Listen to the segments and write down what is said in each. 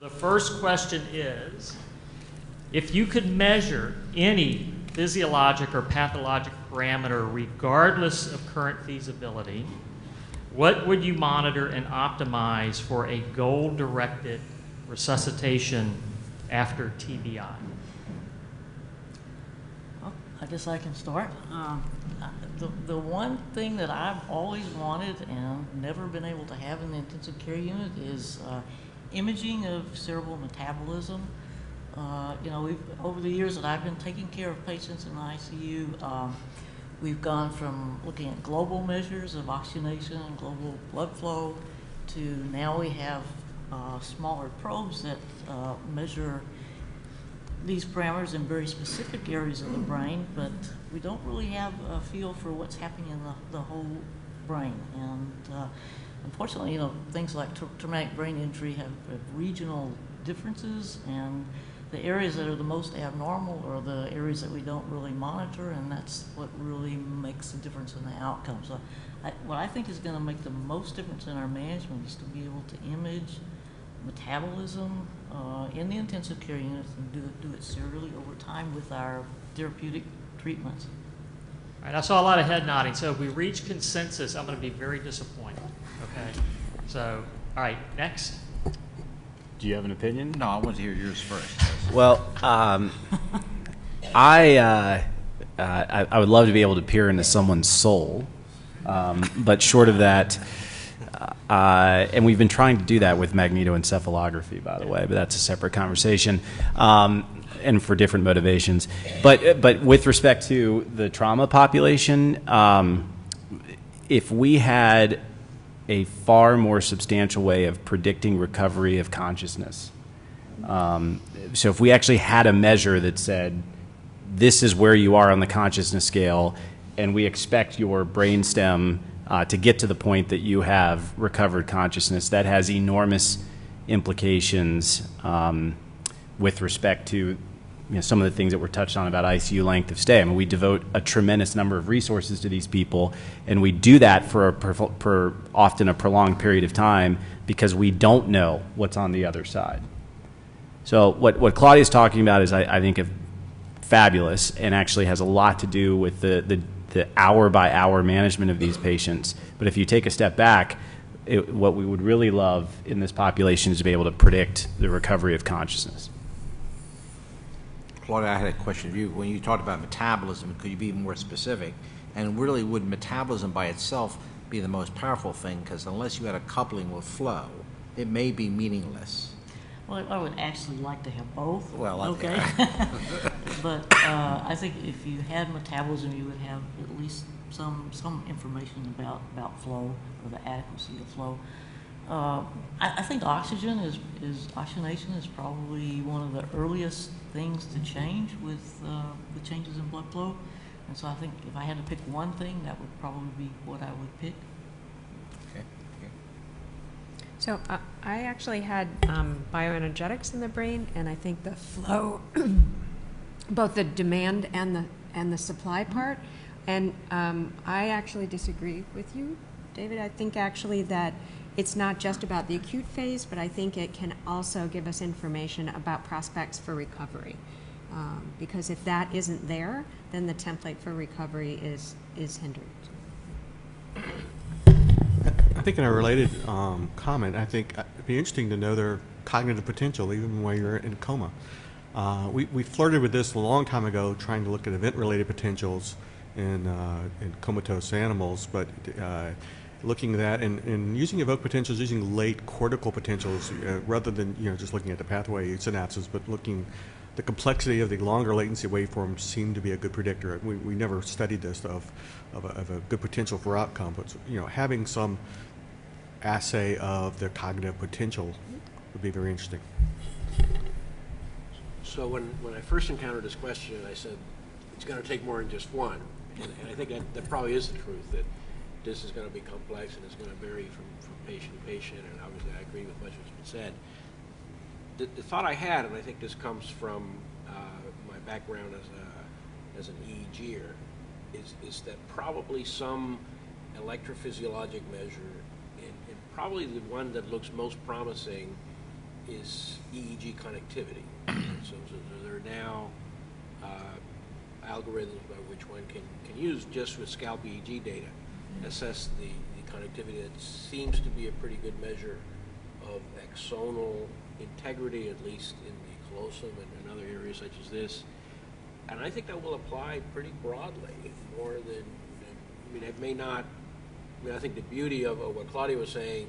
The first question is, if you could measure any physiologic or pathologic parameter regardless of current feasibility, what would you monitor and optimize for a goal-directed resuscitation after TBI? Well, I guess I can start. The one thing that I've always wanted and never been able to have in the intensive care unit is imaging of cerebral metabolism. Over the years that I've been taking care of patients in the ICU, we've gone from looking at global measures of oxygenation and global blood flow to now we have smaller probes that measure these parameters in very specific areas of the brain, but we don't really have a feel for what's happening in the whole brain. And unfortunately, things like traumatic brain injury have regional differences, and the areas that are the most abnormal are the areas that we don't really monitor, and that's what really makes the difference in the outcome. So what I think is going to make the most difference in our management is to be able to image metabolism in the intensive care units and do it serially over time with our therapeutic treatments. All right, I saw a lot of head nodding. So if we reach consensus, I'm going to be very disappointed. Okay. So, all right, next. Do you have an opinion? No, I want to hear yours first. Well, I would love to be able to peer into someone's soul, but short of that, and we've been trying to do that with magnetoencephalography, by the way, but that's a separate conversation, and for different motivations. But with respect to the trauma population, if we had a far more substantial way of predicting recovery of consciousness, so if we actually had a measure that said, this is where you are on the consciousness scale, and we expect your brainstem to get to the point that you have recovered consciousness, that has enormous implications with respect to some of the things that were touched on about ICU length of stay. I mean, we devote a tremendous number of resources to these people, and we do that for often a prolonged period of time because we don't know what's on the other side. So what Claudia's talking about is, I think, fabulous, and actually has a lot to do with the hour-by-hour management of these patients. But if you take a step back, what we would really love in this population is to be able to predict the recovery of consciousness. Claudia, I had a question of you. When you talked about metabolism, could you be more specific? And really, would metabolism by itself be the most powerful thing? Because unless you had a coupling with flow, it may be meaningless. Well, I would actually like to have both. Well, okay. But I think if you had metabolism, you would have at least some information about flow or the adequacy of flow. I think oxygenation is probably one of the earliest things to change with changes in blood flow, and so I think if I had to pick one thing, that would probably be what I would pick. Okay. So I actually had bioenergetics in the brain, and I think the flow, both the demand and the supply part, and I actually disagree with you, David. I think actually that it's not just about the acute phase, but I think it can also give us information about prospects for recovery. Because if that isn't there, then the template for recovery is hindered. I think in a related comment, I think it'd be interesting to know their cognitive potential even when you're in a coma. We flirted with this a long time ago, trying to look at event-related potentials in comatose animals, but looking at that and using evoked potentials, using late cortical potentials rather than just looking at the pathway synapses, but looking the complexity of the longer latency waveforms seemed to be a good predictor. We never studied this of a good potential for outcome, but having some assay of their cognitive potential would be very interesting. So when I first encountered this question, I said it's going to take more than just one, and I think that probably is the truth, that this is going to be complex and it's going to vary from patient to patient, and obviously I agree with much of what's been said. The thought I had, and I think this comes from my background as an EEGer, is that probably some electrophysiologic measure, and probably the one that looks most promising is EEG connectivity. So there are now algorithms by which one can use just with scalp EEG data, assess the connectivity. That seems to be a pretty good measure of axonal integrity, at least in the callosum and in other areas such as this. And I think that will apply pretty broadly, more than, I mean, it may not, I mean, I think the beauty of what Claudia was saying,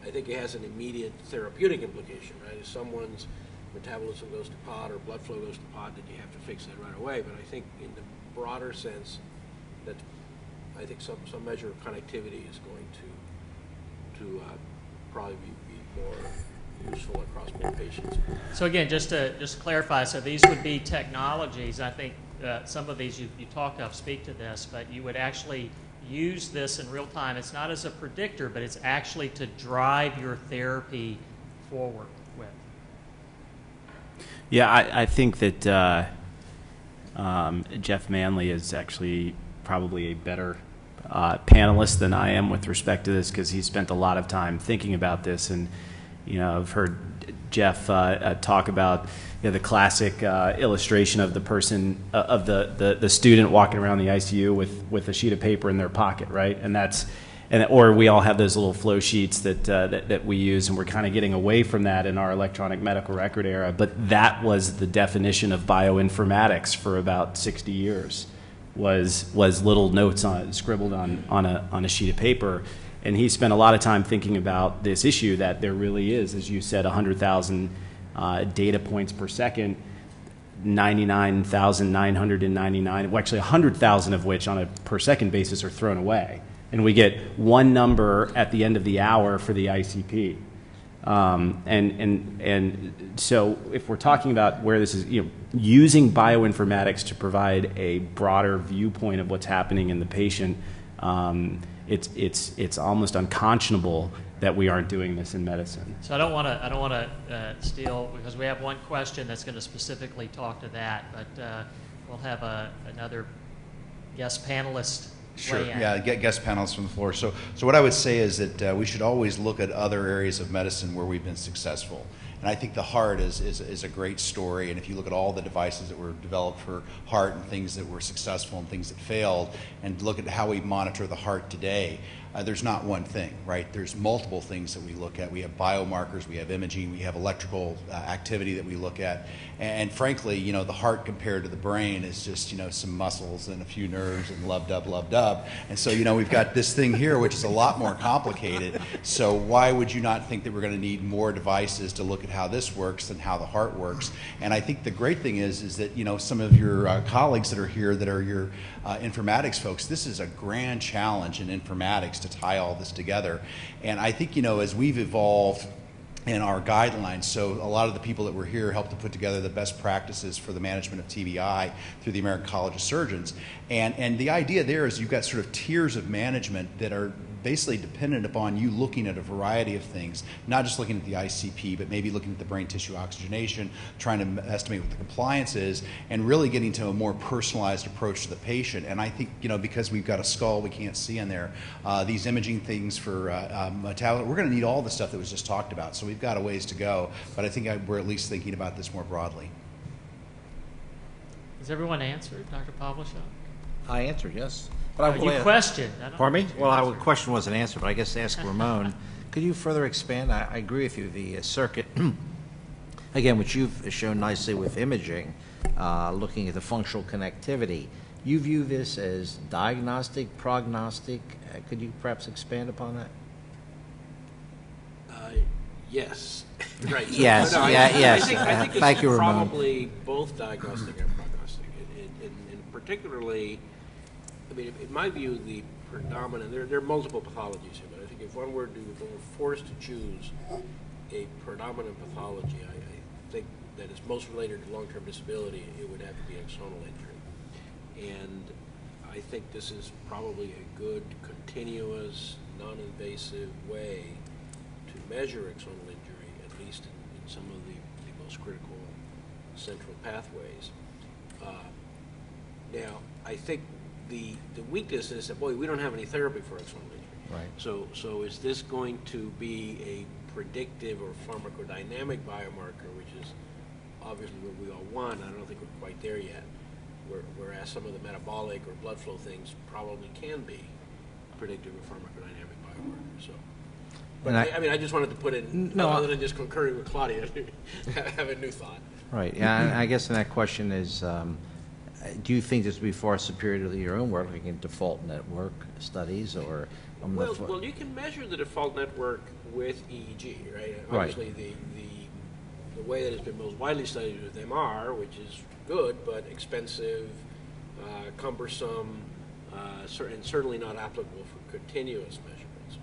I think it has an immediate therapeutic implication, right? If someone's metabolism goes to pot or blood flow goes to pot, then you have to fix that right away. But I think in the broader sense, that I think some measure of connectivity is going to probably be more useful across more patients. So again, just to clarify, so these would be technologies. I think some of these you talked of speak to this, but you would actually use this in real time. It's not as a predictor, but it's actually to drive your therapy forward with. Yeah, I think that Jeff Manley is actually probably a better panelist than I am with respect to this, because he spent a lot of time thinking about this. And I've heard Jeff talk about the classic illustration of the person of the student walking around the ICU with a sheet of paper in their pocket, right? Or we all have those little flow sheets that we use, and we're kind of getting away from that in our electronic medical record era. But that was the definition of bioinformatics for about 60 years. Was little notes scribbled on a sheet of paper. And he spent a lot of time thinking about this issue that there really is, as you said, 100,000 data points per second, 99,999, well, actually 100,000 of which on a per second basis are thrown away. And we get one number at the end of the hour for the ICP. And so if we're talking about where this is, using bioinformatics to provide a broader viewpoint of what's happening in the patient, it's almost unconscionable that we aren't doing this in medicine. So I don't want to steal, because we have one question that's going to specifically talk to that, but we'll have another guest panelist. Sure. Yeah, get guest panelists from the floor. So what I would say is that we should always look at other areas of medicine where we've been successful. And I think the heart is a great story. And if you look at all the devices that were developed for heart and things that were successful and things that failed, and look at how we monitor the heart today, there's not one thing, right? There's multiple things that we look at. We have biomarkers, we have imaging, we have electrical activity that we look at. And frankly, the heart compared to the brain is just, some muscles and a few nerves and lub-dub. And so, we've got this thing here, which is a lot more complicated. So why would you not think that we're going to need more devices to look at how this works and how the heart works? And I think the great thing is that, some of your colleagues that are here that are your informatics folks, this is a grand challenge in informatics to tie all this together. And I think, as we've evolved in our guidelines, so a lot of the people that were here helped to put together the best practices for the management of TBI through the American College of Surgeons. And the idea there is you've got sort of tiers of management that are basically dependent upon you looking at a variety of things, not just looking at the ICP, but maybe looking at the brain tissue oxygenation, trying to estimate what the compliance is, and really getting to a more personalized approach to the patient. And I think, because we've got a skull we can't see in there, these imaging things for metabolism, we're going to need all the stuff that was just talked about. So we've got a ways to go, but I think we're at least thinking about this more broadly. Has everyone answered, Dr. Pavlicek? I answered, yes. You questioned. Pardon me? Well, our question wasn't answered, but I guess ask Ramon. Could you further expand? I agree with you. The circuit, again, which you've shown nicely with imaging, looking at the functional connectivity. You view this as diagnostic, prognostic. Could you perhaps expand upon that? Yes. Right. So, yes. Yes. I think Thank you, Ramon. Probably both diagnostic and prognostic, and particularly. I mean, in my view, the predominant, there are multiple pathologies here, but I think if one were forced to choose a predominant pathology, I think that is most related to long-term disability, it would have to be axonal injury. And I think this is probably a good, continuous, non-invasive way to measure axonal injury, at least in some of the most critical central pathways. Now, I think the weakness is that, boy, we don't have any therapy for axonal injury. Right. So is this going to be a predictive or pharmacodynamic biomarker, which is obviously what we all want. I don't think we're quite there yet. Whereas some of the metabolic or blood flow things probably can be predictive or pharmacodynamic biomarkers. So, but I mean, I just wanted to put in, other than just concurring with Claudia, have a new thought. Right, yeah, and I guess the next question is, do you think this would be far superior to your own work, like in default network studies, or? Well, you can measure the default network with EEG, right? Right. Obviously, the way that it's been most widely studied with MR, which is good, but expensive, cumbersome, and certainly not applicable for continuous measurements.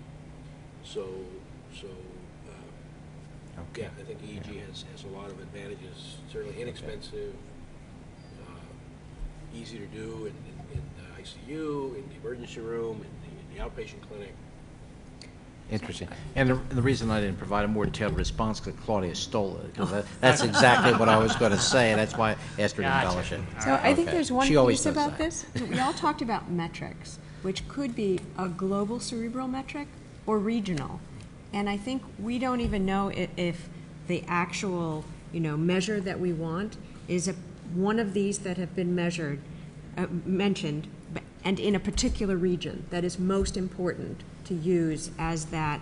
So Okay. yeah, I think EEG has a lot of advantages. Certainly inexpensive, easy to do in the ICU, in the emergency room, in the outpatient clinic. Interesting. And the reason I didn't provide a more detailed response because Claudia stole it. 'Cause that's exactly what I was going to say, and that's why I asked her to embellish it. So I think Okay. there's one She always piece does about that. this. We all talked about metrics, which could be a global cerebral metric or regional. And I think we don't even know if the actual, measure that we want is one of these that have been mentioned, and in a particular region that is most important to use as that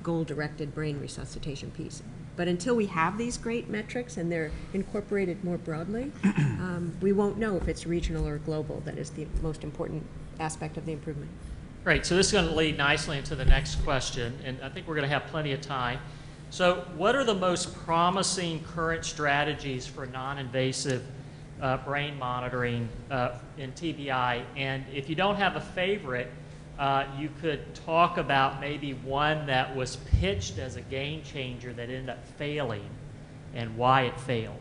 goal-directed brain resuscitation piece. But until we have these great metrics and they're incorporated more broadly, we won't know if it's regional or global that is the most important aspect of the improvement. Great, so this is going to lead nicely into the next question, and I think we're going to have plenty of time. So what are the most promising current strategies for non-invasive brain monitoring in TBI? And if you don't have a favorite, you could talk about maybe one that was pitched as a game changer that ended up failing and why it failed.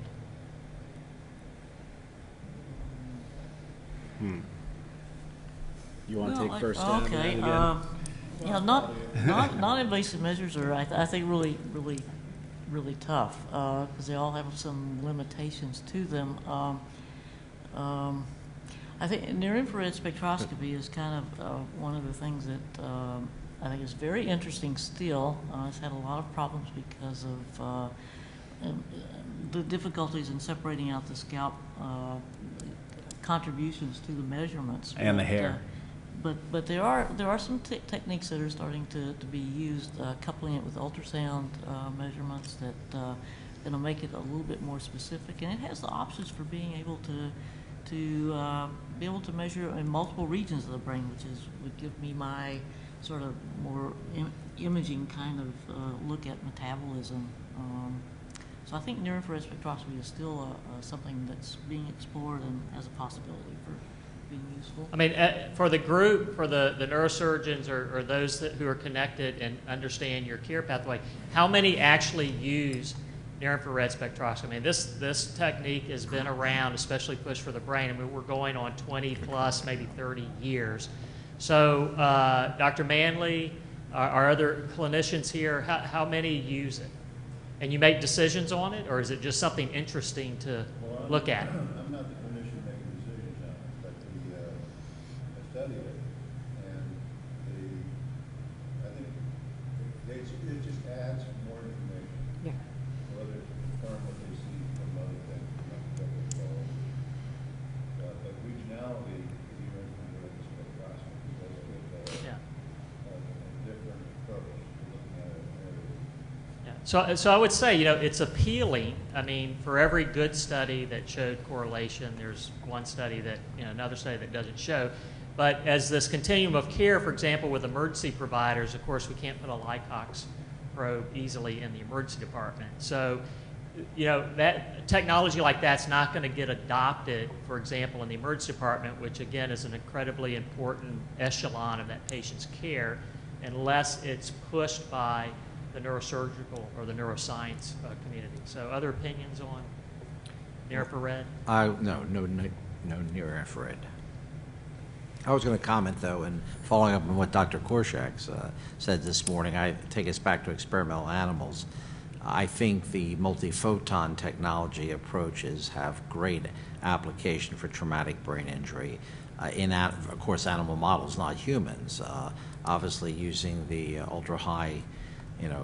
You want to take first? Okay. Non-invasive measures are, I think, really tough because they all have some limitations to them. I think near-infrared spectroscopy is kind of one of the things that I think is very interesting still. It's had a lot of problems because of the difficulties in separating out the scalp contributions to the measurements. And the hair. But there are some techniques that are starting to be used, coupling it with ultrasound measurements that that'll make it a little bit more specific, and it has the options for being able to be able to measure in multiple regions of the brain, which would give me my sort of more imaging kind of look at metabolism. So I think near-infrared spectroscopy is still something that's being explored and has a possibility for being useful. I mean, for the group, for the neurosurgeons or those who are connected and understand your care pathway, how many actually use near-infrared spectroscopy? I mean, this technique has been around, especially pushed for the brain. I mean, we're going on 20 plus, maybe 30 years. So, Dr. Manley, our other clinicians here, how many use it? And you make decisions on it, or is it just something interesting to look at? I'm not the clinician making decisions on it, but I study it, and I think it just adds more information. Yeah. Whether to confirm what they see from other things, but regionality, even with the spectroscopy, does give a different approach to looking at an area. So I would say, it's appealing. I mean, for every good study that showed correlation, there's one study that, another study that doesn't show. But as this continuum of care, for example, with emergency providers, of course, we can't put a Lycox probe easily in the emergency department. So, that technology like that's not going to get adopted, for example, in the emergency department, which again is an incredibly important echelon of that patient's care, unless it's pushed by the neurosurgical or the neuroscience community. So other opinions on near-infrared? No near-infrared. I was going to comment, though, and following up on what Dr. Korshak said this morning, I take us back to experimental animals. I think the multiphoton technology approaches have great application for traumatic brain injury in, of course, animal models, not humans. Obviously, using the ultra-high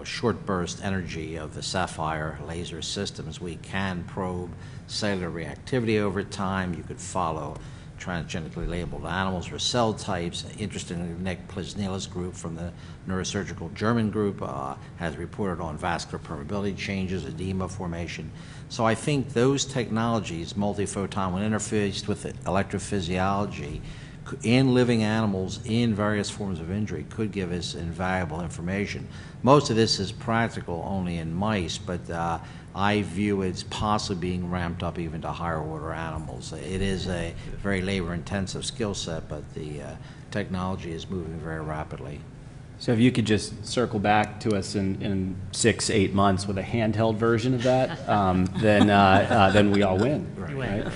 short burst energy of the Sapphire laser systems, we can probe cellular reactivity over time. You could follow transgenically labeled animals or cell types. Interestingly, Nick Plisnila's group from the neurosurgical German group has reported on vascular permeability changes, edema formation. So I think those technologies, multiphoton, when interfaced with electrophysiology, in living animals in various forms of injury, could give us invaluable information. Most of this is practical only in mice, but I view it's possibly being ramped up even to higher order animals. It is a very labor-intensive skill set, but the technology is moving very rapidly. So if you could just circle back to us in 6-8 months with a handheld version of that, then we all win. Right?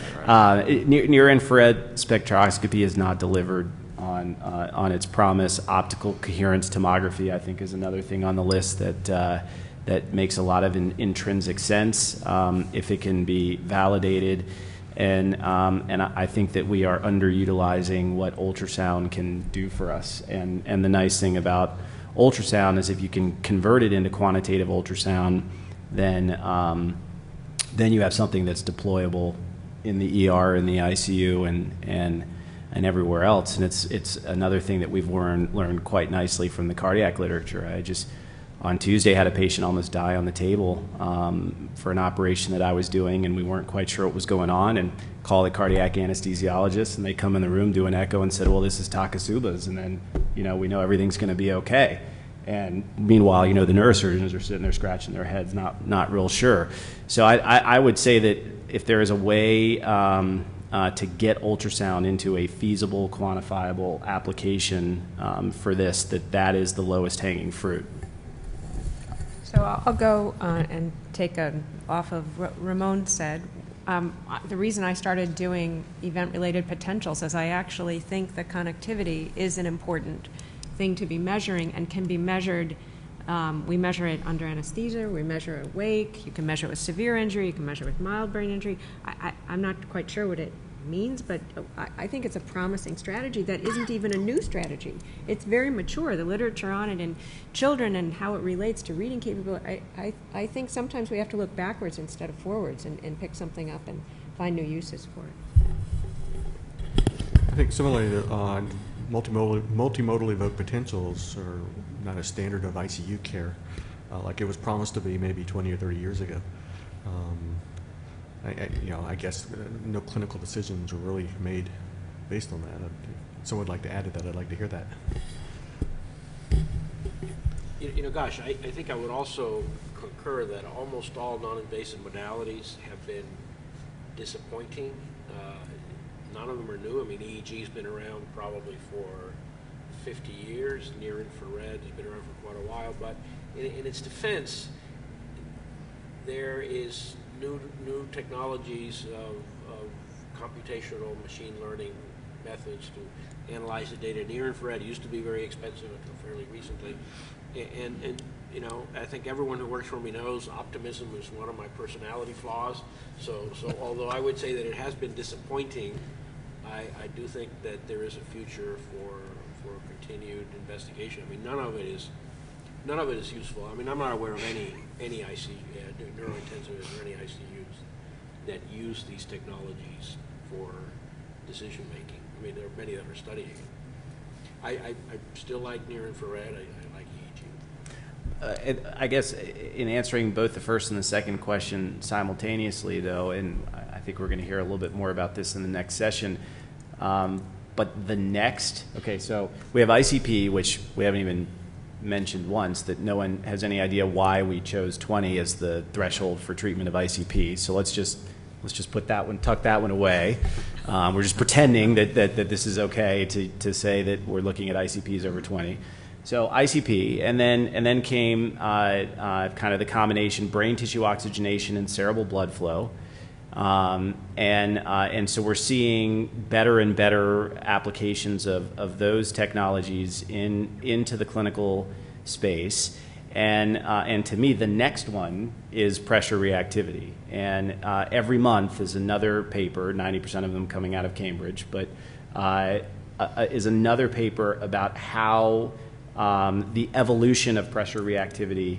Near-infrared spectroscopy is not delivered on its promise. Optical coherence tomography, I think, is another thing on the list that makes a lot of intrinsic sense if it can be validated. And I think that we are underutilizing what ultrasound can do for us. And the nice thing about ultrasound is if you can convert it into quantitative ultrasound, then you have something that's deployable in the ER, in the ICU, and everywhere else. And it's another thing that we've learned quite nicely from the cardiac literature. I just on Tuesday had a patient almost die on the table for an operation that I was doing, and we weren't quite sure what was going on, and called the cardiac anesthesiologist, and they come in the room, do an echo, and said, well, this is Takasuba's, and then we know everything's going to be okay. And meanwhile, the neurosurgeons are sitting there scratching their heads, not real sure. So I would say that if there is a way to get ultrasound into a feasible, quantifiable application for this, that is the lowest hanging fruit. So I'll go and take off of what Ramon said. The reason I started doing event-related potentials is I actually think that connectivity is an important thing to be measuring and can be measured. We measure it under anesthesia, we measure it awake, you can measure it with severe injury, you can measure it with mild brain injury. I'm not quite sure what it means, but I think it's a promising strategy that isn't even a new strategy. It's very mature, the literature on it in children and how it relates to reading capability. I think sometimes we have to look backwards instead of forwards and pick something up and find new uses for it. I think similarly, multimodal evoked potentials are not a standard of ICU care like it was promised to be maybe 20 or 30 years ago. I guess no clinical decisions were really made based on that. If someone would like to add to that, I'd like to hear that. Gosh, I think I would also concur that almost all non-invasive modalities have been disappointing. None of them are new. I mean, EEG's been around probably for 50 years. Near-infrared has been around for quite a while. But in its defense, there is new technologies of computational machine learning methods to analyze the data. Near-infrared used to be very expensive until fairly recently. And I think everyone who works for me knows optimism is one of my personality flaws. So although I would say that it has been disappointing, I do think that there is a future for continued investigation. I mean, none of it is useful. I mean, I'm not aware of any neurointensivists or any ICUs that use these technologies for decision making. I mean, there are many that are studying it. I still like near-infrared. I like EEG. I guess in answering both the first and the second question simultaneously, though, and I think we're going to hear a little bit more about this in the next session, but the next, okay, so we have ICP, which we haven't even mentioned once, that no one has any idea why we chose 20 as the threshold for treatment of ICP. So let's just put that one, tuck that one away. We're just pretending that this is okay to say that we're looking at ICPs over 20. So ICP, and then came kind of the combination brain tissue oxygenation and cerebral blood flow. And so we're seeing better and better applications of those technologies into the clinical space. And to me, the next one is pressure reactivity. And every month is another paper, 90% of them coming out of Cambridge, but is another paper about how the evolution of pressure reactivity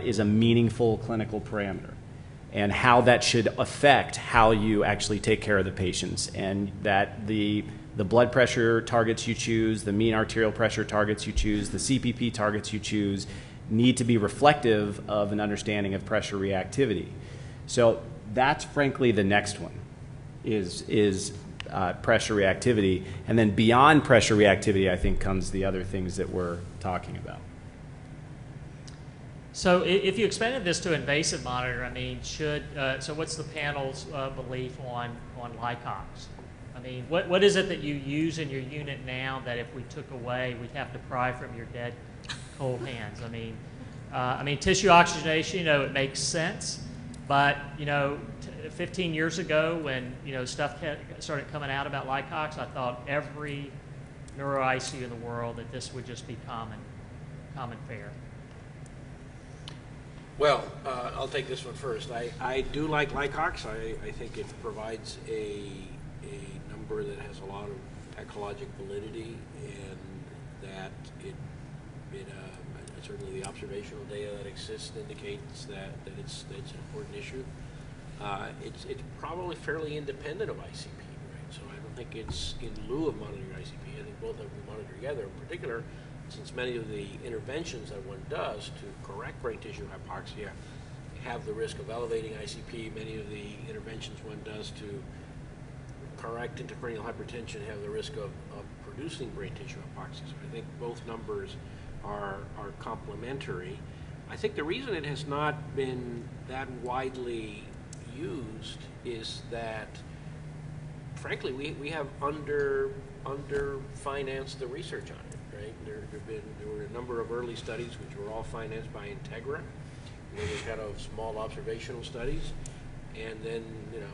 is a meaningful clinical parameter, and how that should affect how you actually take care of the patients, and that the blood pressure targets you choose, the mean arterial pressure targets you choose, the CPP targets you choose need to be reflective of an understanding of pressure reactivity. So that's frankly the next one, is pressure reactivity. And then beyond pressure reactivity, I think, comes the other things that we're talking about. So if you expanded this to invasive monitor, I mean, so what's the panel's belief on Lycox? I mean, what is it that you use in your unit now that if we took away, we'd have to pry from your dead cold hands? I mean, tissue oxygenation, it makes sense, but 15 years ago when stuff started coming out about Lycox, I thought every neuro ICU in the world that this would just be common fare. Well, I'll take this one first. I do like Lycox. I think it provides a number that has a lot of ecologic validity, and that certainly the observational data that exists indicates that it's an important issue. It's probably fairly independent of ICP, right? So I don't think it's in lieu of monitoring ICP. I think both of them monitor together. In particular, since many of the interventions that one does to correct brain tissue hypoxia have the risk of elevating ICP, many of the interventions one does to correct intracranial hypertension have the risk of producing brain tissue hypoxia. So I think both numbers are complementary. I think the reason it has not been that widely used is that, frankly, we have under financed the research on it. Right? There were a number of early studies which were all financed by Integra. They were kind of small observational studies, and then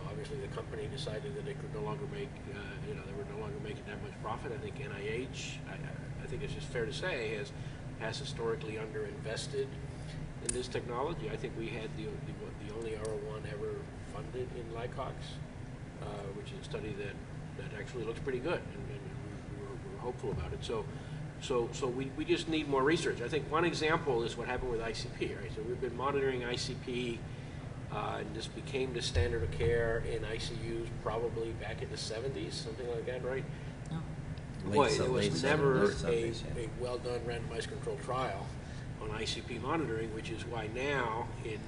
obviously the company decided that they could no longer make they were no longer making that much profit. I think NIH, I think it's just fair to say, has historically underinvested in this technology. I think we had the only R01 ever funded in Lycox, which is a study that actually looks pretty good, and we're hopeful about it. So we just need more research. I think one example is what happened with ICP, right? So we've been monitoring ICP, and this became the standard of care in ICUs probably back in the 70s, something like that, right? No. Boy, there was never a well-done randomized controlled trial on ICP monitoring, which is why now in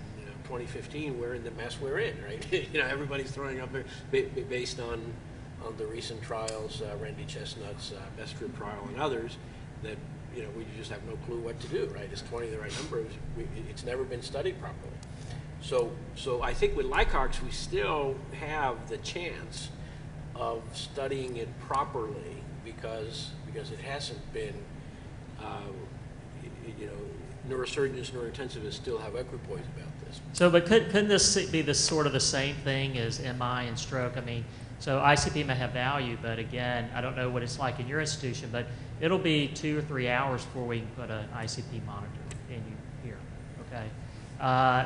2015 we're in the mess we're in, right? Everybody's throwing up based on the recent trials, Randy Chestnut's best trip trial and others, that we just have no clue what to do, right? Is 20 the right number? It's never been studied properly. So I think with Lycox we still have the chance of studying it properly because it hasn't been, neurosurgeons, neurointensivists still have equipoise about this. So, but couldn't this be the sort of the same thing as MI and stroke? I mean, so ICP may have value, but again, I don't know what it's like in your institution, but it'll be 2 or 3 hours before we can put an ICP monitor in you here, okay?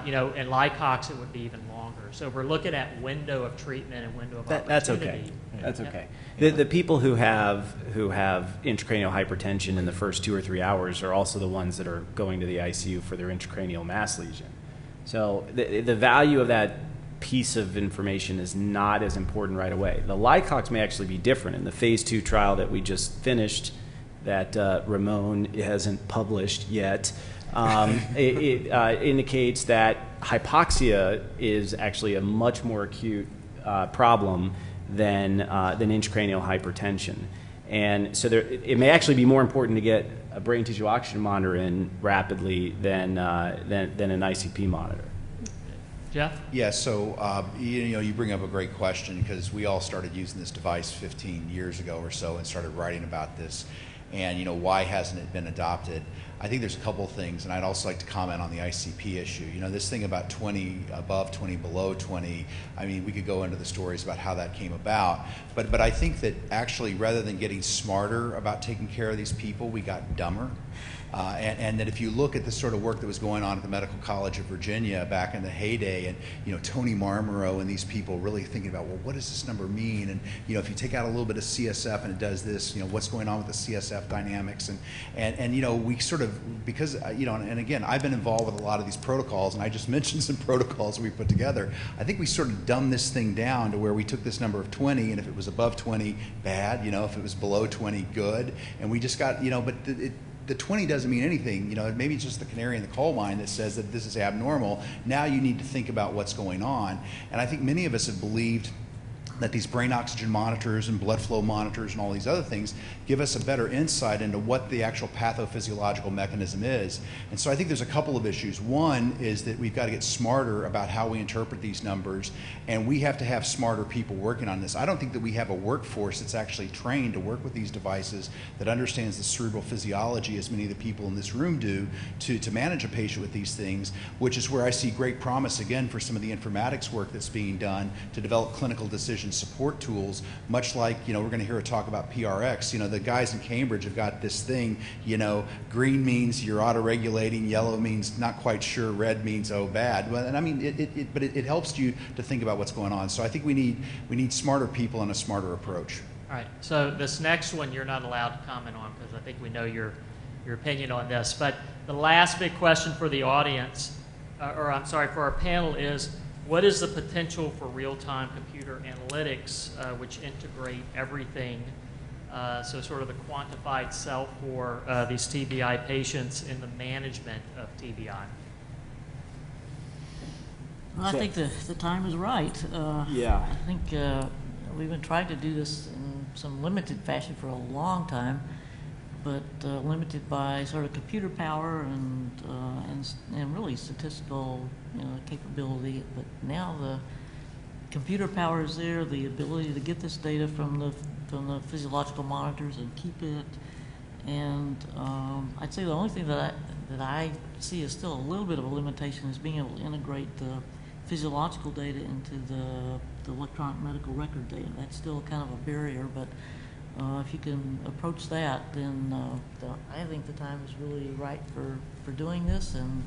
In Lycox, it would be even longer. So we're looking at window of treatment and window of opportunity. That's okay. That's okay. The people who have intracranial hypertension in the first 2 or 3 hours are also the ones that are going to the ICU for their intracranial mass lesion. So the value of that piece of information is not as important right away. The Lycox may actually be different. In the phase 2 trial that we just finished, that Ramon hasn't published yet, it indicates that hypoxia is actually a much more acute problem than intracranial hypertension. And so it may actually be more important to get a brain tissue oxygen monitor in rapidly than an ICP monitor. Jeff? Yeah, so you bring up a great question because we all started using this device 15 years ago or so and started writing about this. And why hasn't it been adopted? I think there's a couple of things, and I'd also like to comment on the ICP issue. This thing about 20 above 20 below 20, I mean, we could go into the stories about how that came about. But I think that actually rather than getting smarter about taking care of these people, we got dumber. And that if you look at the sort of work that was going on at the Medical College of Virginia back in the heyday, and Tony Marmoro and these people really thinking about, well, what does this number mean? And if you take out a little bit of CSF and it does this, what's going on with the CSF ESF dynamics, and you know, we sort of, because you know, and again, I've been involved with a lot of these protocols, and I just mentioned some protocols we put together. I think we sort of dumbed this thing down to where we took this number of 20, and if it was above 20, bad, you know, if it was below 20, good, and we just got, you know, but the 20 doesn't mean anything, you know, maybe it's just the canary in the coal mine that says that this is abnormal. Now you need to think about what's going on. And I think many of us have believed that these brain oxygen monitors and blood flow monitors and all these other things give us a better insight into what the actual pathophysiological mechanism is. And so I think there's a couple of issues. One is that we've got to get smarter about how we interpret these numbers, and we have to have smarter people working on this. I don't think that we have a workforce that's actually trained to work with these devices, that understands the cerebral physiology as many of the people in this room do, to manage a patient with these things, which is where I see great promise again for some of the informatics work that's being done to develop clinical decision support tools, much like, you know, we're going to hear a talk about PRX. You know, the guys in Cambridge have got this thing, you know, green means you're auto-regulating, yellow means not quite sure, red means, oh, bad. Well, and I mean, it helps you to think about what's going on. So I think we need smarter people and a smarter approach. All right, so this next one you're not allowed to comment on because I think we know your opinion on this. But the last big question for the audience, or I'm sorry, for our panel is, what is the potential for real-time computer analytics which integrate everything, so sort of the quantified self for these TBI patients in the management of TBI? Well, I think the time is right. Yeah. I think we've been trying to do this in some limited fashion for a long time, but limited by sort of computer power and really statistical, you know, capability. But now the computer power is there, the ability to get this data from the physiological monitors and keep it. And I'd say the only thing that I see is still a little bit of a limitation is being able to integrate the physiological data into the electronic medical record data. That's still kind of a barrier, but if you can approach that, then I think the time is really right for doing this, and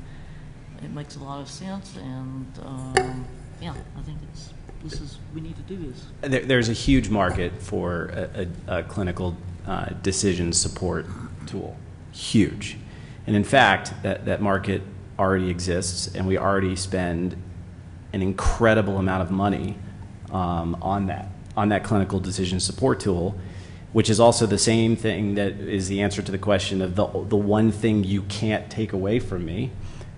it makes a lot of sense. And yeah, I think we need to do this. There's a huge market for a clinical decision support tool, huge, and in fact, that market already exists, and we already spend an incredible amount of money on that clinical decision support tool, which is also the same thing that is the answer to the question of the one thing you can't take away from me,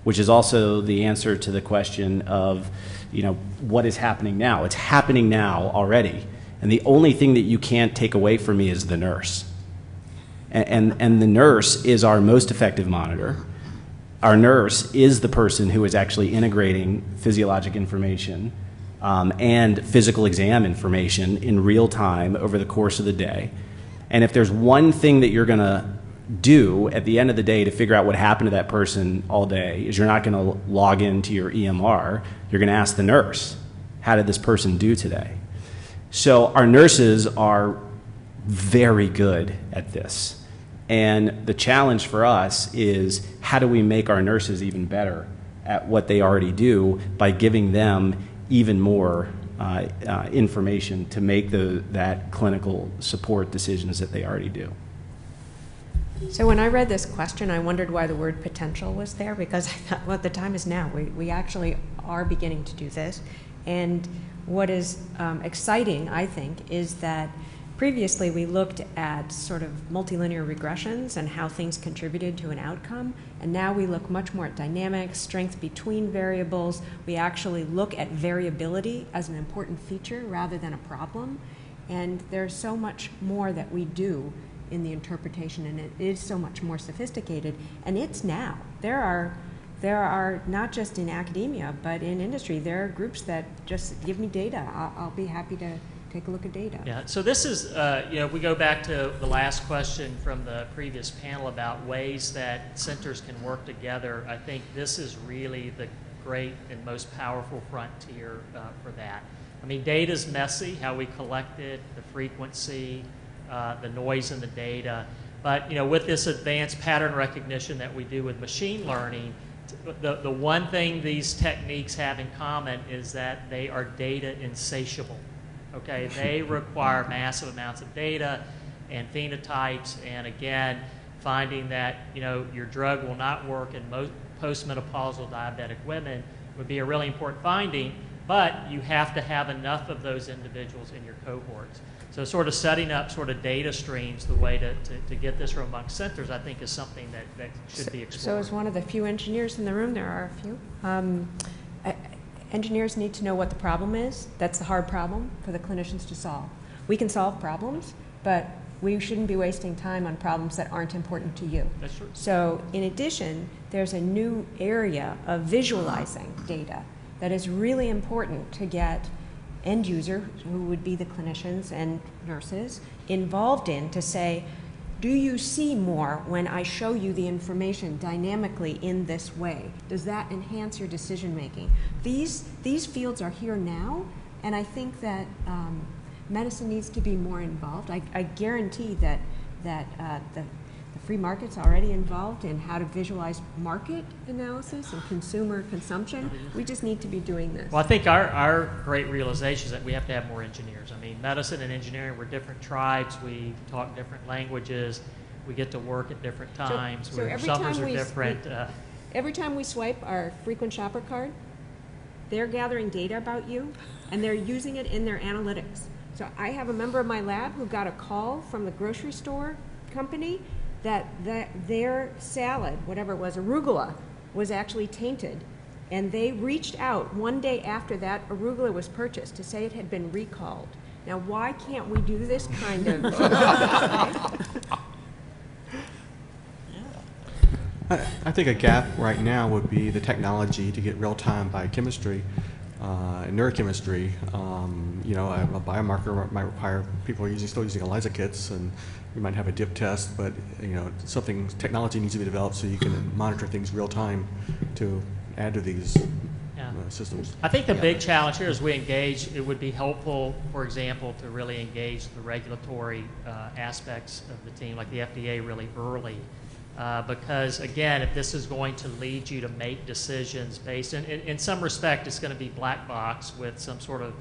which is also the answer to the question of, you know, what is happening now? It's happening now already, and the only thing that you can't take away from me is the nurse. And the nurse is our most effective monitor. Our nurse is the person who is actually integrating physiologic information and physical exam information in real time over the course of the day. And if there's one thing that you're going to do at the end of the day to figure out what happened to that person all day, is you're not going to log into your EMR. You're going to ask the nurse, how did this person do today? So our nurses are very good at this. And the challenge for us is, how do we make our nurses even better at what they already do by giving them even more information to make that clinical support decisions that they already do. So when I read this question, I wondered why the word potential was there, because I thought, well, the time is now. We actually are beginning to do this. And what is exciting, I think, is that previously we looked at sort of multilinear regressions and how things contributed to an outcome, and now we look much more at dynamics, strength between variables. We actually look at variability as an important feature rather than a problem, and there's so much more that we do in the interpretation, and it is so much more sophisticated, and it's now. There are not just in academia, but in industry, there are groups that just give me data. I'll be happy to take a look at data. Yeah, so this is, we go back to the last question from the previous panel about ways that centers can work together. I think this is really the great and most powerful frontier for that. I mean, data's messy, how we collect it, the frequency, the noise in the data. But, with this advanced pattern recognition that we do with machine learning, the one thing these techniques have in common is that they are data insatiable. Okay, they require massive amounts of data. and phenotypes, and again, finding that your drug will not work in most postmenopausal diabetic women would be a really important finding, but you have to have enough of those individuals in your cohorts. So sort of setting up sort of data streams, the way to get this from among centers, I think is something that should be explored. So as one of the few engineers in the room, there are a few, engineers need to know what the problem is. That's the hard problem for the clinicians to solve. We can solve problems, but we shouldn't be wasting time on problems that aren't important to you. That's true. So in addition, there's a new area of visualizing data that is really important to get end user, who would be the clinicians and nurses, involved in to say, do you see more when I show you the information dynamically in this way? Does that enhance your decision making? These fields are here now, and I think that medicine needs to be more involved. I guarantee that the free market's already involved in how to visualize market analysis and consumer consumption. We just need to be doing this. Well, I think our great realization is that we have to have more engineers. I mean, medicine and engineering, we're different tribes. We talk different languages. We get to work at different times. So every summers time are different. Every time we swipe our frequent shopper card, they're gathering data about you, and they're using it in their analytics. So I have a member of my lab who got a call from the grocery store company that their salad, whatever it was, arugula, was actually tainted. And they reached out one day after that arugula was purchased to say it had been recalled. Now, why can't we do this kind of... I think a gap right now would be the technology to get real-time biochemistry, neurochemistry. A biomarker might require people are still using ELISA kits, and you might have a dip test, but technology needs to be developed so you can monitor things real time to add to these systems. I think the big challenge here is we engage. It would be helpful, for example, to really engage the regulatory aspects of the team, like the FDA, really early. Because again, if this is going to lead you to make decisions based in some respect, it's going to be black box with some sort of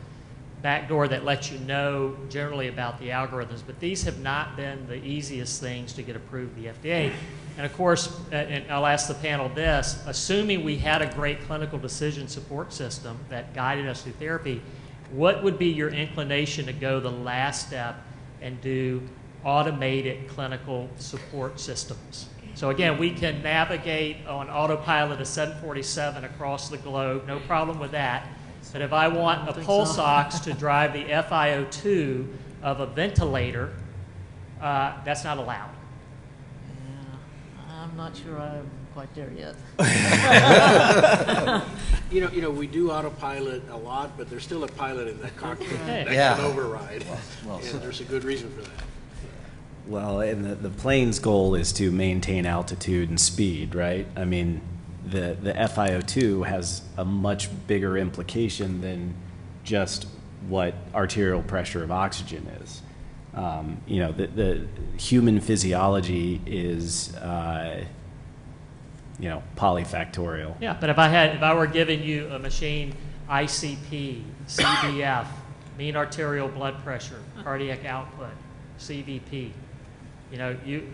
backdoor that lets you know generally about the algorithms. But these have not been the easiest things to get approved the FDA. And of course, and I'll ask the panel this, assuming we had a great clinical decision support system that guided us through therapy, what would be your inclination to go the last step and do automated clinical support systems? So again, we can navigate on autopilot a 747 across the globe, no problem with that. But if I want a pulse ox to drive the FiO2 of a ventilator, that's not allowed. Yeah, I'm not sure I'm quite there yet. We do autopilot a lot, but there's still a pilot in that cockpit that Yeah. can override, Well, and there's a good reason for that. Well, and the plane's goal is to maintain altitude and speed, right? I mean, the FiO2 has a much bigger implication than just what arterial pressure of oxygen is. The human physiology is, polyfactorial. Yeah, but if I were giving you a machine ICP, CBF, mean arterial blood pressure, cardiac output, CVP,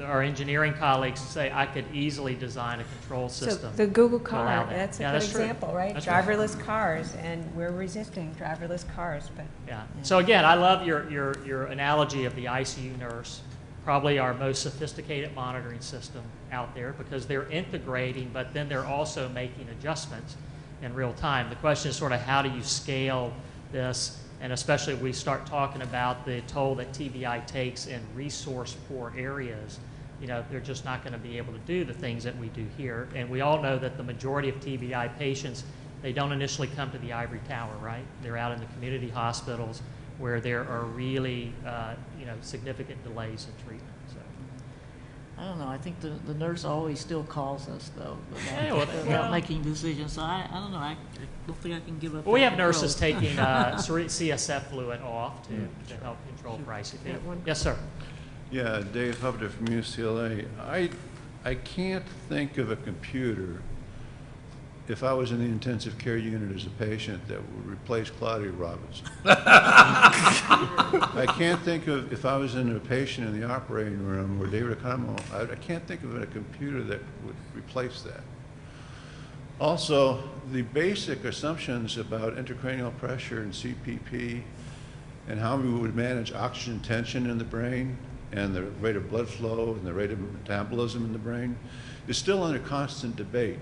our engineering colleagues say I could easily design a control system. So the Google to car, allow that. that's a Yeah, good that's true. example, right? That's Driverless cars, and we're resisting driverless cars, but Yeah. So again, I love your analogy of the ICU nurse, probably our most sophisticated monitoring system out there, because they're integrating, but then they're also making adjustments in real time. The question is sort of how do you scale this, and especially if we start talking about the toll that TBI takes in resource-poor areas, they're just not going to be able to do the things that we do here. And we all know that the majority of TBI patients, they don't initially come to the ivory tower, right? They're out in the community hospitals where there are really, significant delays in treatment. So. I don't know. I think the nurse always still calls us, though, about making decisions. So I don't know. I don't think I can give up. Well, we that have nurses control. taking CSF fluid off to help control for ICP. Yes, sir. Yeah, Dave Hubder from UCLA. I can't think of a computer if I was in the intensive care unit as a patient that would replace Claudia Robinson. I can't think of, if I was in a patient in the operating room or David Acamo, I can't think of a computer that would replace that. Also, the basic assumptions about intracranial pressure and CPP and how we would manage oxygen tension in the brain and the rate of blood flow and the rate of metabolism in the brain is still under constant debate,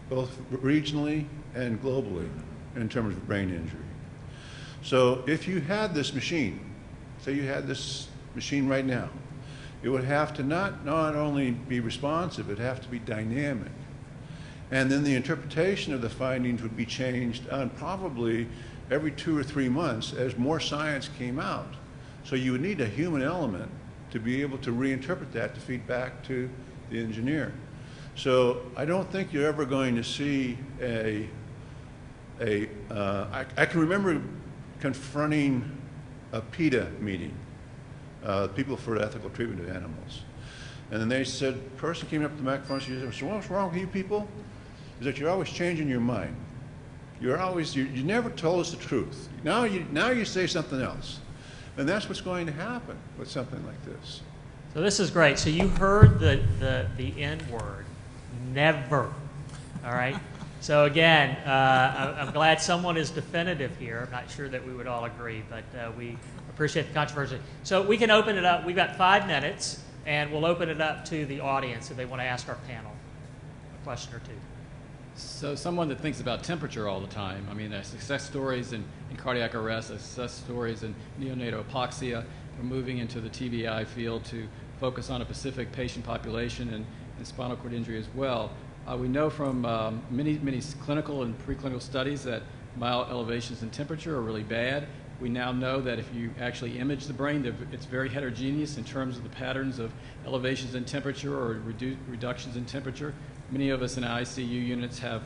both regionally and globally in terms of brain injury. So if you had this machine, say you had this machine right now, it would have to not only be responsive, it would have to be dynamic. And then the interpretation of the findings would be changed on probably every 2 or 3 months as more science came out. So you would need a human element to be able to reinterpret that to feed back to the engineer. So I don't think you're ever going to see I can remember confronting a PETA meeting, People for Ethical Treatment of Animals. And then they said, the person came up to the microphone and said, so what's wrong with you people? Is that you're always changing your mind. You never told us the truth. Now you say something else. And that's what's going to happen with something like this. So this is great. So you heard the N word, never. All right. So again, I'm glad someone is definitive here. I'm not sure that we would all agree, but we appreciate the controversy. So we can open it up. We've got 5 minutes, and we'll open it up to the audience if they want to ask our panel a question or two. So someone that thinks about temperature all the time, I mean, there's success stories in cardiac arrest, there's success stories in neonatal hypoxia. We're moving into the TBI field to focus on a specific patient population and spinal cord injury as well. We know from many clinical and preclinical studies that mild elevations in temperature are really bad. We now know that if you actually image the brain, it's very heterogeneous in terms of the patterns of elevations in temperature or reductions in temperature. Many of us in ICU units have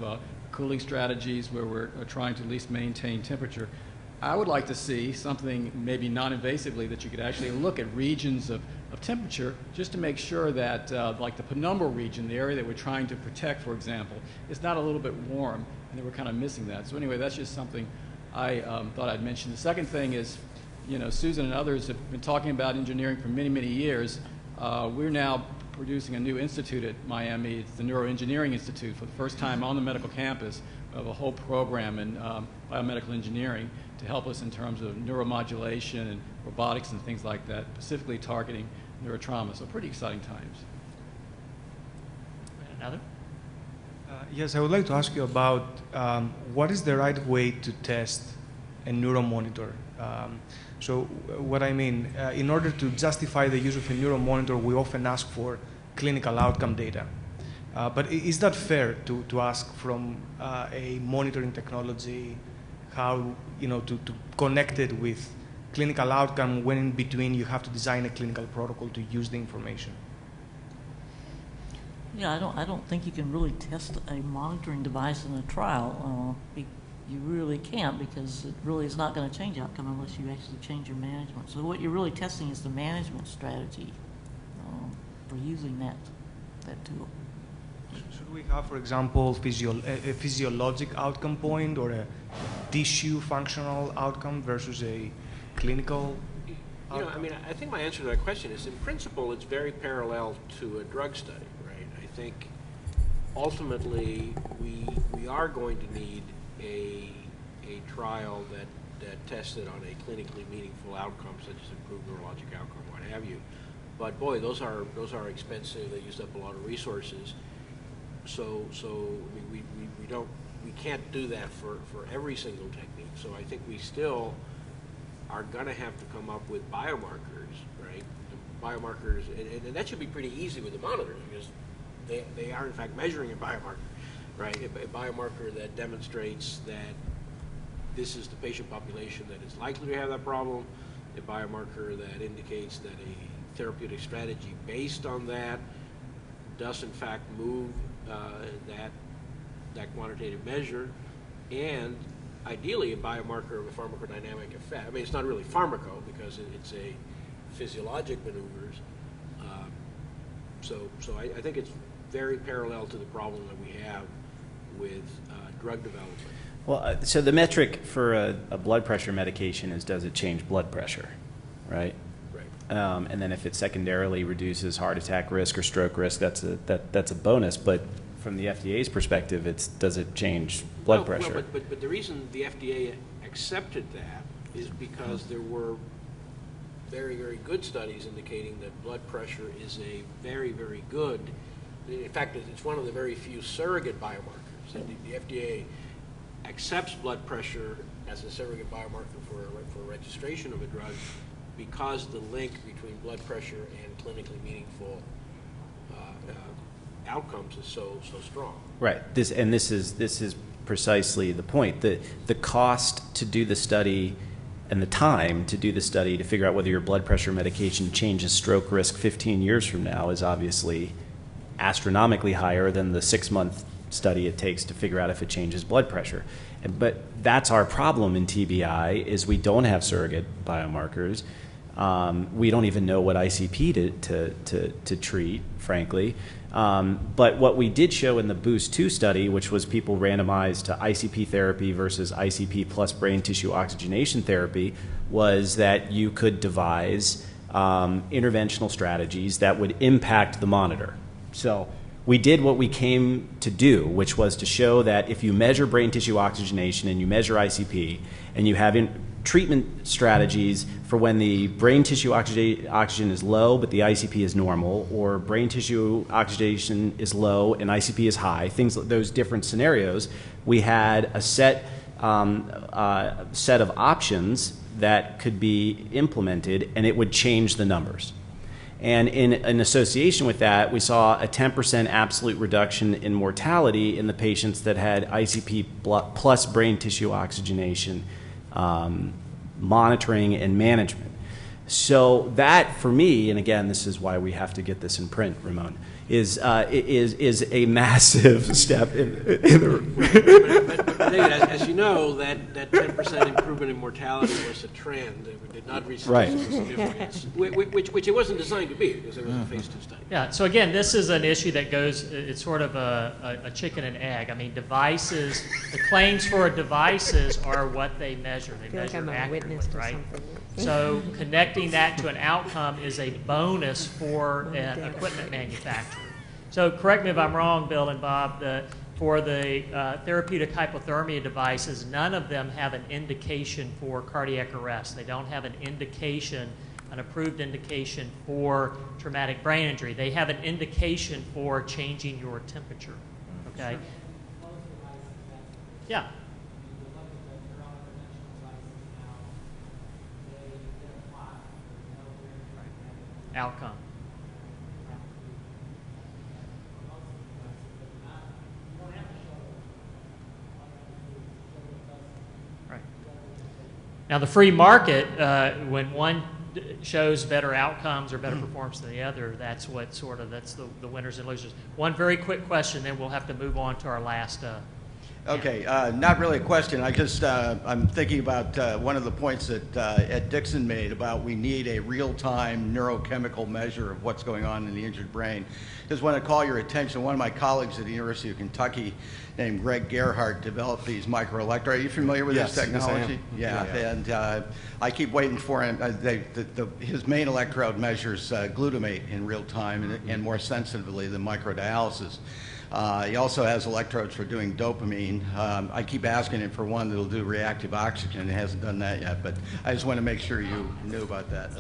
cooling strategies where we're trying to at least maintain temperature. I would like to see something maybe non-invasively that you could actually look at regions of temperature just to make sure that like the penumbral region, the area that we're trying to protect, for example, is not a little bit warm, and that we're kind of missing that. So anyway, that's just something I thought I'd mention. The second thing is, you know, Susan and others have been talking about engineering for many, many years. We're now producing a new institute at Miami. It's the Neuroengineering Institute. For the first time on the medical campus, we have a whole program in biomedical engineering to help us in terms of neuromodulation and robotics and things like that, specifically targeting neurotrauma. So pretty exciting times. Another? Yes, I would like to ask you about what is the right way to test a neuromonitor. So what I mean, in order to justify the use of a neuromonitor, we often ask for clinical outcome data. But is that fair to ask from a monitoring technology how, you know, to connect it with clinical outcome when in between you have to design a clinical protocol to use the information? Yeah, I don't think you can really test a monitoring device in a trial. You really can't, because it really is not going to change outcome unless you actually change your management. So what you're really testing is the management strategy for using that tool. Should we have, for example, a physiologic outcome point or a tissue functional outcome versus a clinical outcome? You know, I mean, I think my answer to that question is, in principle, it's very parallel to a drug study, right? I think ultimately we are going to need a trial that tested on a clinically meaningful outcome, such as improved neurologic outcome, what have you. But boy, those are expensive. They use up a lot of resources. So I mean, we can't do that for every single technique. So I think we still are going to have to come up with biomarkers, right? The biomarkers, and that should be pretty easy with the monitors, because they are in fact measuring a biomarker, right? A biomarker that demonstrates that this is the patient population that is likely to have that problem, a biomarker that indicates that a therapeutic strategy based on that does in fact move that quantitative measure, and ideally a biomarker of a pharmacodynamic effect. I mean, it's not really pharmaco because it's a physiologic maneuvers. So I think it's very parallel to the problem that we have with drug development. Well, so the metric for a blood pressure medication is, does it change blood pressure, right? Right. And then if it secondarily reduces heart attack risk or stroke risk, that's a bonus. But from the FDA's perspective, it's, does it change blood pressure? Well, but the reason the FDA accepted that is because there were very, very good studies indicating that blood pressure is a very, very good, in fact, it's one of the very few surrogate biomarkers. The FDA accepts blood pressure as a surrogate biomarker for registration of a drug because the link between blood pressure and clinically meaningful outcomes is so strong. Right. This is precisely the point. The cost to do the study and the time to do the study to figure out whether your blood pressure medication changes stroke risk 15 years from now is obviously astronomically higher than the 6-month study it takes to figure out if it changes blood pressure. But that's our problem in TBI, is we don't have surrogate biomarkers. We don't even know what ICP to treat, frankly. But what we did show in the BOOST-2 study, which was people randomized to ICP therapy versus ICP plus brain tissue oxygenation therapy, was that you could devise interventional strategies that would impact the monitor. So we did what we came to do, which was to show that if you measure brain tissue oxygenation and you measure ICP, and you have treatment strategies for when the brain tissue oxygen is low but the ICP is normal, or brain tissue oxygenation is low and ICP is high, things like those different scenarios, we had a set of options that could be implemented, and it would change the numbers. And in association with that, we saw a 10% absolute reduction in mortality in the patients that had ICP plus brain tissue oxygenation monitoring and management. So that, for me, and again, this is why we have to get this in print, Ramon, is a massive step in the but David, as you know, that 10% improvement in mortality was a trend. It did not reach statistical significance, which it wasn't designed to be, because it was a phase 2 study. Yeah, so again, this is an issue that goes, it's sort of a chicken and egg. I mean, devices, the claims for devices are what they measure. They measure accurately, right? So connecting that to an outcome is a bonus for an equipment manufacturer. So correct me if I'm wrong, Bill and Bob, for the therapeutic hypothermia devices, none of them have an indication for cardiac arrest. They don't have an indication, an approved indication for traumatic brain injury. They have an indication for changing your temperature, okay? Yeah. Outcome. Right. Now the free market, when one shows better outcomes or better performance than the other, that's what sort of, that's the winners and losers. One very quick question, then we'll have to move on to our last Okay, not really a question. I just, I'm thinking about one of the points that Ed Dixon made about we need a real-time neurochemical measure of what's going on in the injured brain. Just want to call your attention, one of my colleagues at the University of Kentucky named Greg Gerhardt developed these microelectrodes. Are you familiar with this technology? Yes, I am. And I keep waiting for him. His main electrode measures glutamate in real time and more sensitively than microdialysis. He also has electrodes for doing dopamine. I keep asking him for one that'll do reactive oxygen. He hasn't done that yet, but I just want to make sure you knew about that.